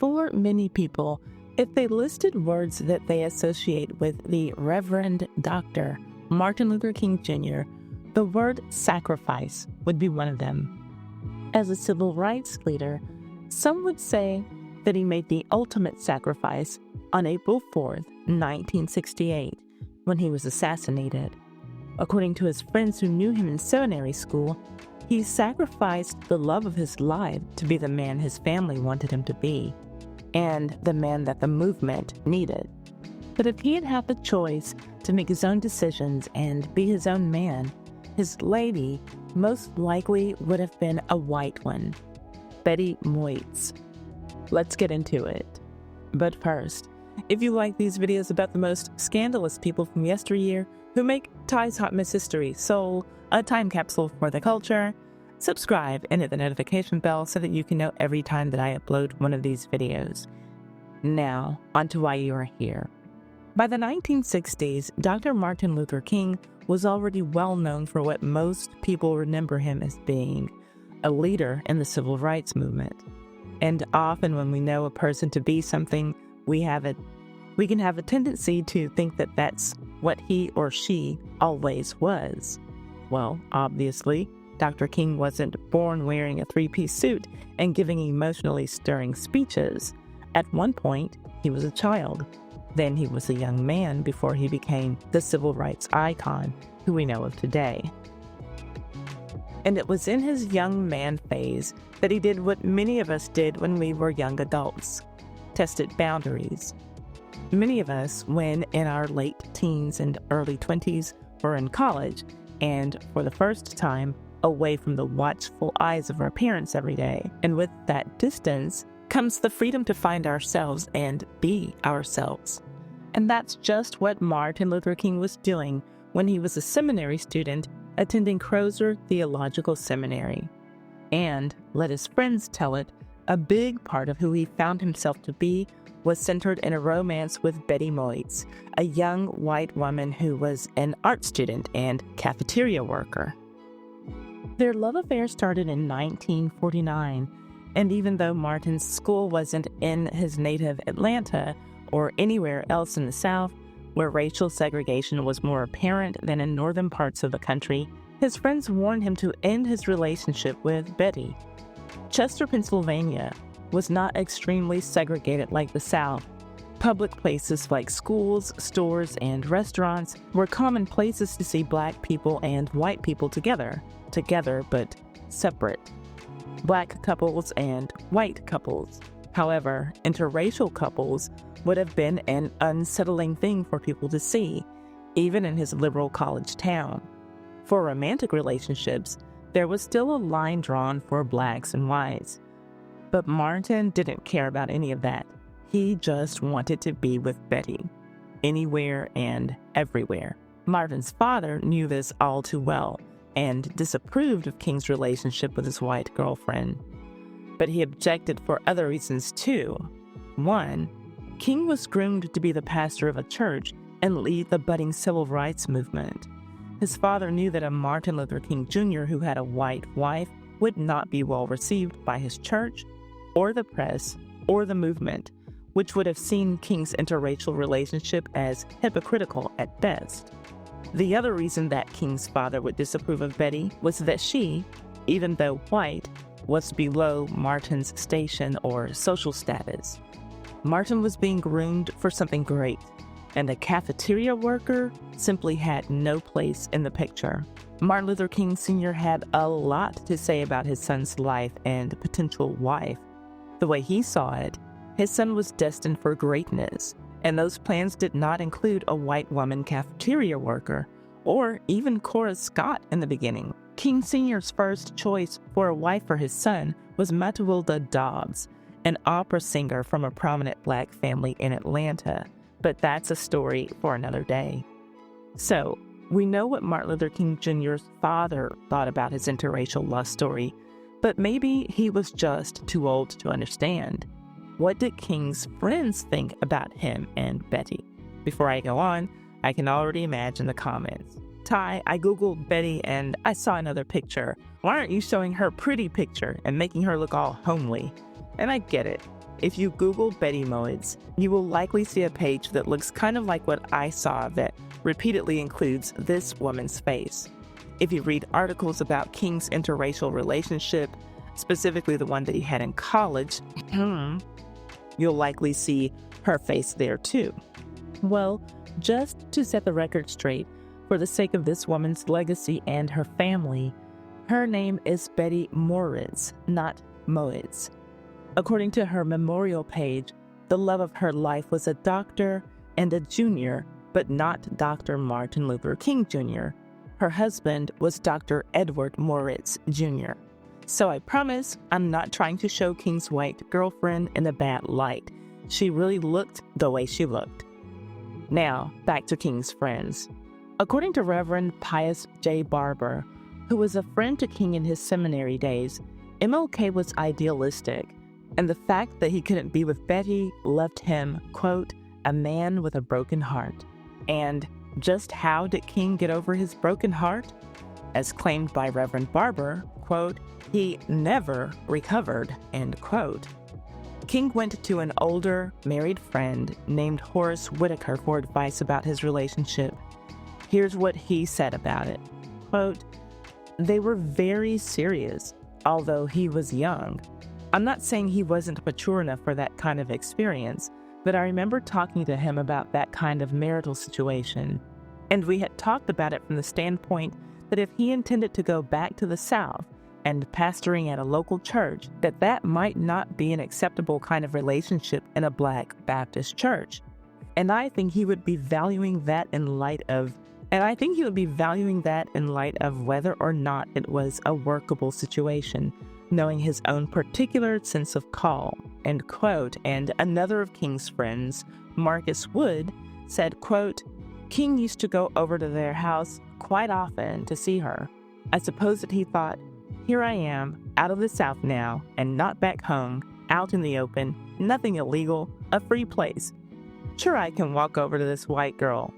For many people, if they listed words that they associate with the Reverend Dr. Martin Luther King Jr., the word sacrifice would be one of them. As a civil rights leader, some would say that he made the ultimate sacrifice on April 4th, 1968, when he was assassinated. According to his friends who knew him in seminary school, he sacrificed the love of his life to be the man his family wanted him to be, and the man that the movement needed. But if he had had the choice to make his own decisions and be his own man, his lady most likely would have been a white one, Betty Moitz. Let's get into it. But first, if you like these videos about the most scandalous people from yesteryear who make Ty's Hot Miss History Soul a time capsule for the culture, subscribe and hit the notification bell so that you can know every time that I upload one of these videos. Now, on to why you are here. By the 1960s, Dr. Martin Luther King was already well known for what most people remember him as being, a leader in the civil rights movement. And often when we know a person to be something, we can have a tendency to think that that's what he or she always was. Well, obviously, Dr. King wasn't born wearing a three-piece suit and giving emotionally stirring speeches. At one point, he was a child. Then he was a young man before he became the civil rights icon who we know of today. And it was in his young man phase that he did what many of us did when we were young adults, tested boundaries. Many of us, when in our late teens and early 20s, were in college and, for the first time, away from the watchful eyes of our parents every day. And with that distance comes the freedom to find ourselves and be ourselves. And that's just what Martin Luther King was doing when he was a seminary student attending Crozer Theological Seminary. And, let his friends tell it, a big part of who he found himself to be was centered in a romance with Betty Moitz, a young white woman who was an art student and cafeteria worker. Their love affair started in 1949, and even though Martin's school wasn't in his native Atlanta or anywhere else in the South, where racial segregation was more apparent than in northern parts of the country, his friends warned him to end his relationship with Betty. Chester, Pennsylvania, was not extremely segregated like the South. Public places like schools, stores, and restaurants were common places to see Black people and white people together but separate. Black couples and white couples. However, interracial couples would have been an unsettling thing for people to see, even in his liberal college town. For romantic relationships, there was still a line drawn for Blacks and whites. But Martin didn't care about any of that. He just wanted to be with Betty, anywhere and everywhere. Martin's father knew this all too well and disapproved of King's relationship with his white girlfriend. But he objected for other reasons too. One, King was groomed to be the pastor of a church and lead the budding civil rights movement. His father knew that a Martin Luther King Jr. who had a white wife would not be well received by his church or the press or the movement, which would have seen King's interracial relationship as hypocritical at best. The other reason that King's father would disapprove of Betty was that she, even though white, was below Martin's station or social status. Martin was being groomed for something great, and a cafeteria worker simply had no place in the picture. Martin Luther King Sr. had a lot to say about his son's life and potential wife. The way he saw it, his son was destined for greatness, and those plans did not include a white woman cafeteria worker, or even Cora Scott in the beginning. King Sr.'s first choice for a wife for his son was Matilda Dobbs, an opera singer from a prominent Black family in Atlanta, but that's a story for another day. So, we know what Martin Luther King Jr.'s father thought about his interracial love story, but maybe he was just too old to understand. What did King's friends think about him and Betty? Before I go on, I can already imagine the comments. Ty, I googled Betty and I saw another picture. Why aren't you showing her pretty picture and making her look all homely? And I get it. if you Google Betty Moitz, you will likely see a page that looks kind of like what I saw that repeatedly includes this woman's face. If you read articles about King's interracial relationship, specifically the one that he had in college, you'll likely see her face there too. Well, just to set the record straight, for the sake of this woman's legacy and her family, her name is Betty Moritz, not Moitz. According to her memorial page, the love of her life was a doctor and a junior, but not Dr. Martin Luther King Jr. Her husband was Dr. Edward Moritz Jr. So I promise I'm not trying to show King's white girlfriend in a bad light. She really looked the way she looked. Now, back to King's friends. According to Reverend Pius J. Barber, who was a friend to King in his seminary days, MLK was idealistic, and the fact that he couldn't be with Betty left him, quote, a man with a broken heart. And just how did King get over his broken heart? As claimed by Reverend Barber, quote, he never recovered, end quote. King went to an older, married friend named Horace Whitaker for advice about his relationship. Here's what he said about it, quote, they were very serious, although he was young. I'm not saying he wasn't mature enough for that kind of experience, but I remember talking to him about that kind of marital situation. And we had talked about it from the standpoint that if he intended to go back to the South and pastoring at a local church, that might not be an acceptable kind of relationship in a Black Baptist church. And I think he would be valuing that in light of whether or not it was a workable situation, knowing his own particular sense of call, end quote. And another of King's friends, Marcus Wood, said, quote, King used to go over to their house quite often to see her. I suppose that he thought, here I am, out of the South now, and not back home, out in the open, nothing illegal, a free place. Sure, I can walk over to this white girl.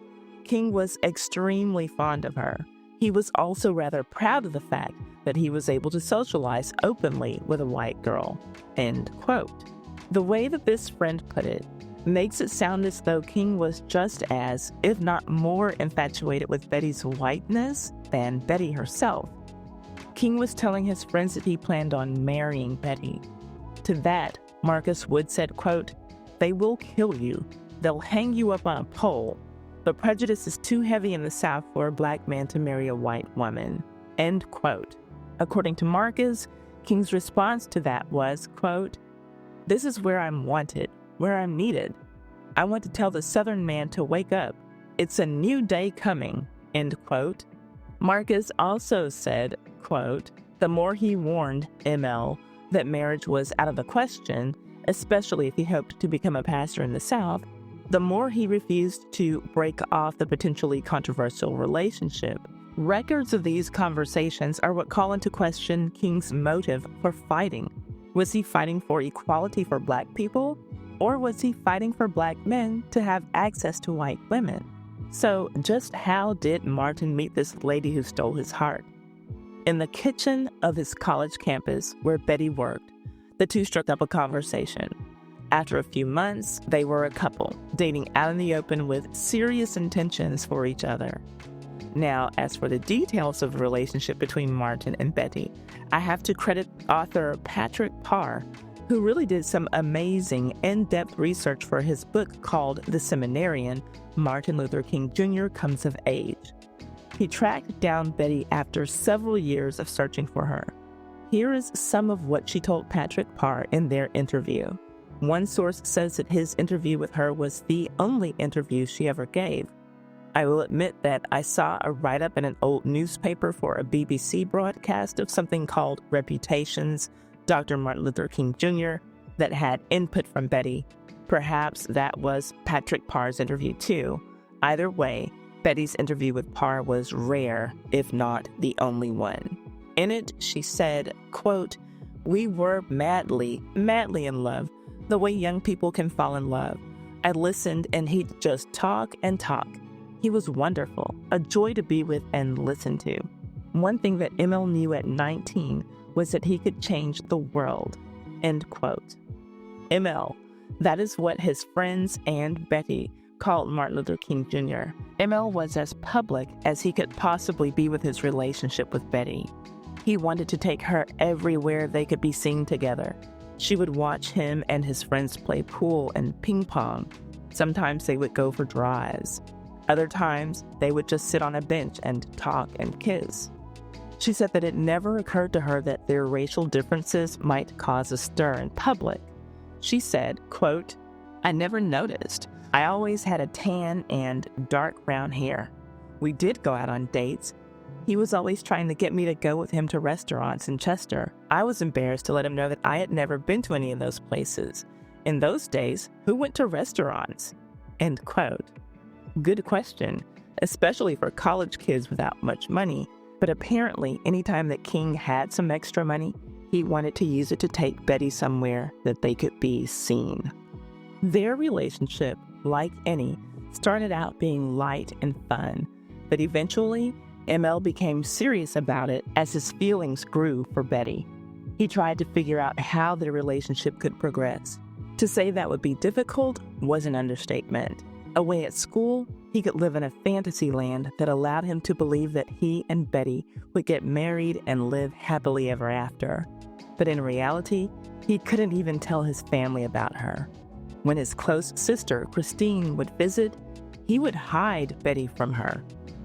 King was extremely fond of her. He was also rather proud of the fact that he was able to socialize openly with a white girl, end quote. The way that this friend put it makes it sound as though King was just as, if not more, infatuated with Betty's whiteness than Betty herself. King was telling his friends that he planned on marrying Betty. To that, Marcus Wood said, quote, they will kill you. They'll hang you up on a pole. The prejudice is too heavy in the South for a Black man to marry a white woman, end quote. According to Marcus, King's response to that was, quote, this is where I'm wanted, where I'm needed. I want to tell the Southern man to wake up. It's a new day coming, end quote. Marcus also said, quote, the more he warned ML that marriage was out of the question, especially if he hoped to become a pastor in the South, the more he refused to break off the potentially controversial relationship. Records of these conversations are what call into question King's motive for fighting. Was he fighting for equality for Black people? Or was he fighting for Black men to have access to white women? So just how did Martin meet this lady who stole his heart? In the kitchen of his college campus where Betty worked, the two struck up a conversation. After a few months, they were a couple, dating out in the open with serious intentions for each other. Now, as for the details of the relationship between Martin and Betty, I have to credit author Patrick Parr, who really did some amazing in-depth research for his book called The Seminarian, Martin Luther King Jr. Comes of Age. He tracked down Betty after several years of searching for her. Here is some of what she told Patrick Parr in their interview. One source says that his interview with her was the only interview she ever gave. I will admit that I saw a write-up in an old newspaper for a BBC broadcast of something called Reputations, Dr. Martin Luther King Jr., that had input from Betty. Perhaps that was Patrick Parr's interview too. Either way, Betty's interview with Parr was rare, if not the only one. In it, she said, quote, we were madly in love, the way young people can fall in love. I listened and he'd just talk and talk. He was wonderful, a joy to be with and listen to. One thing that ML knew at 19 was that he could change the world, end quote. ML. That is what his friends and Betty called Martin Luther King Jr. ML was as public as he could possibly be with his relationship with Betty. He wanted to take her everywhere they could be seen together. She would watch him and his friends play pool and ping pong. Sometimes they would go for drives. Other times, they would just sit on a bench and talk and kiss. She said that it never occurred to her that their racial differences might cause a stir in public. She said, quote, "I never noticed. I always had a tan and dark brown hair. We did go out on dates. He was always trying to get me to go with him to restaurants in Chester. I was embarrassed to let him know that I had never been to any of those places. In those days, who went to restaurants?" End quote. Good question, especially for college kids without much money. But apparently, anytime that King had some extra money, he wanted to use it to take Betty somewhere that they could be seen. Their relationship, like any, started out being light and fun, but eventually, ML became serious about it as his feelings grew for Betty. He tried to figure out how their relationship could progress. To say that would be difficult was an understatement. Away at school, he could live in a fantasy land that allowed him to believe that he and Betty would get married and live happily ever after. But in reality, he couldn't even tell his family about her. When his close sister, Christine, would visit, he would hide Betty from her,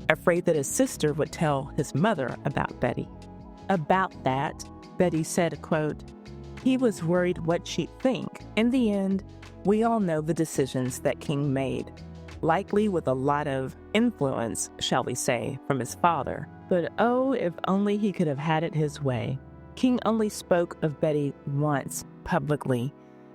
afraid that his sister would tell his mother about Betty. About that, Betty said, quote, "He was worried what she'd think. In the end, we all know the decisions that King made, likely with a lot of influence, shall we say, from his father. But oh, if only he could have had it his way." King only spoke of Betty once publicly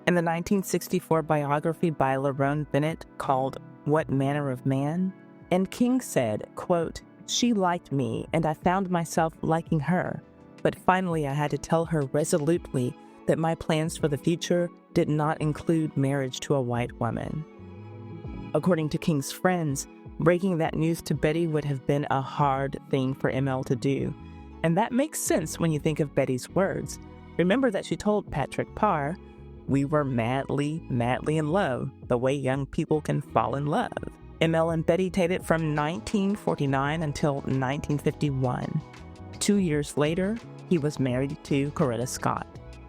in the 1964 biography by Lerone Bennett called What Manner of Man? And King said, quote, "She liked me, and I found myself liking her. But finally I had to tell her resolutely that my plans for the future did not include marriage to a white woman." According to King's friends, breaking that news to Betty would have been a hard thing for ML to do. And that makes sense when you think of Betty's words. Remember that she told Patrick Parr, "We were madly, madly in love, the way young people can fall in love." ML and Betty dated from 1949 until 1951. 2 years later, he was married to Coretta Scott.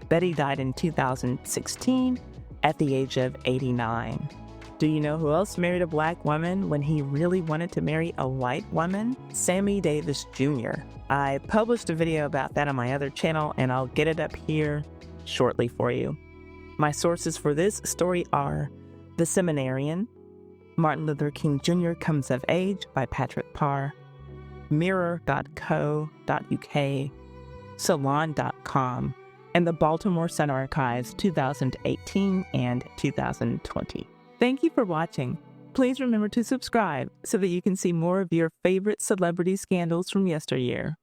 Betty died in 2016 at the age of 89. Do you know who else married a black woman when he really wanted to marry a white woman? Sammy Davis Jr. I published a video about that on my other channel, and I'll get it up here shortly for you. My sources for this story are The Seminarian, Martin Luther King Jr. Comes of Age by Patrick Parr, mirror.co.uk, salon.com, and the Baltimore Sun Archives 2018 and 2020. Thank you for watching. Please remember to subscribe so that you can see more of your favorite celebrity scandals from yesteryear.